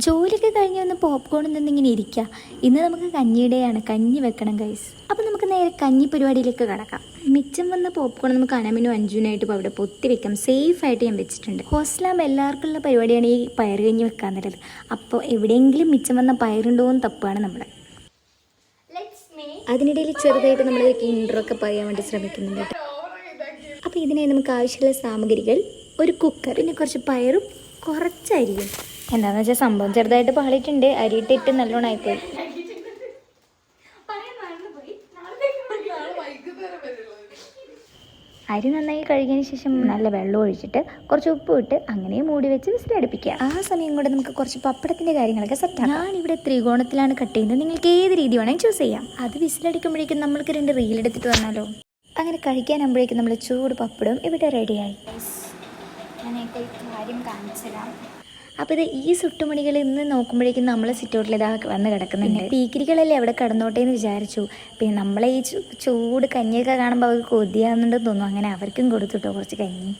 ജോലിയൊക്കെ കഴിഞ്ഞ് വന്ന് പോപ്കോൺ നിന്നിങ്ങനെ ഇരിക്കുക. ഇന്ന് നമുക്ക് കഞ്ഞിയുടെയാണ്, കഞ്ഞി വെക്കണം ഗൈസ്. അപ്പോൾ നമുക്ക് നേരെ കഞ്ഞി പരിപാടിയിലേക്ക് കിടക്കാം. മിച്ചം വന്ന പോപ്കോൺ നമുക്ക് അനമിനും അഞ്ജുനായിട്ട് ഇപ്പോൾ അവിടെ പൊത്തി വെക്കാം. സേഫായിട്ട് ഞാൻ വെച്ചിട്ടുണ്ട്. ഹോസ്റ്റലാകുമ്പോൾ എല്ലാവർക്കും ഉള്ള പരിപാടിയാണ് ഈ പയർ കഞ്ഞി വെക്കാന്നുള്ളത്. അപ്പോൾ എവിടെയെങ്കിലും മിച്ചം വന്ന പയറുണ്ടോ എന്ന് തപ്പാണ് നമ്മൾ. അതിനിടയിൽ ചെറുതായിട്ട് നമ്മൾ ഇൻട്രോ പറയാൻ വേണ്ടി ശ്രമിക്കുന്നുണ്ട്. അപ്പോൾ ഇതിനായി നമുക്ക് ആവശ്യമുള്ള സാമഗ്രികൾ: ഒരു കുക്കർ, പിന്നെ കുറച്ച് പയറും കുറച്ചരിയും. എന്താണെന്ന് വെച്ചാൽ സംഭവം ചെറുതായിട്ട് പാളിയിട്ടുണ്ട്. അരിയിട്ടിട്ട് നല്ലോണം ആയിപ്പോയി. അരി നന്നായി കഴുകിയതിന് ശേഷം നല്ല വെള്ളം ഒഴിച്ചിട്ട് കുറച്ച് ഉപ്പ് ഇട്ട് അങ്ങനെ മൂടി വെച്ച് വിസിലടുപ്പിക്കുക. ആ സമയം കൊണ്ട് നമുക്ക് കുറച്ച് പപ്പടത്തിൻ്റെ കാര്യങ്ങളൊക്കെ സെറ്റാണ്. ഞാനിവിടെ ത്രികോണത്തിലാണ് കട്ട് ചെയ്യുന്നത്. നിങ്ങൾക്ക് ഏത് രീതി വേണമെങ്കിൽ ചൂസ് ചെയ്യാം. അത് വിസിലടിക്കുമ്പോഴേക്കും നമ്മൾക്ക് 2 റീലെടുത്തിട്ട് വന്നാലോ. അങ്ങനെ കഴിക്കാനാകുമ്പോഴേക്കും നമ്മൾ ചൂട് പപ്പടവും ഇവിടെ റെഡിയായി. ഞാനൊക്കെ കാര്യം കാണിച്ചു തരാം. അപ്പോൾ ഇത് ഈ സുട്ടുമണികൾ ഇന്ന് നോക്കുമ്പോഴേക്കും നമ്മൾ സിറ്റൗട്ടിൽ ഇതാ വന്ന് കിടക്കുന്നുണ്ട്. പീക്കിരികളല്ലേ അവിടെ കിടന്നോട്ടെ എന്ന് വിചാരിച്ചു. പിന്നെ നമ്മളെ ഈ ചൂട് കഞ്ഞിയൊക്കെ കാണുമ്പോൾ അവർക്ക് കൊതിയാകുന്നുണ്ടെന്ന് തോന്നുന്നു. അങ്ങനെ അവർക്കും കൊടുത്തുട്ടോ കുറച്ച് കഞ്ഞി.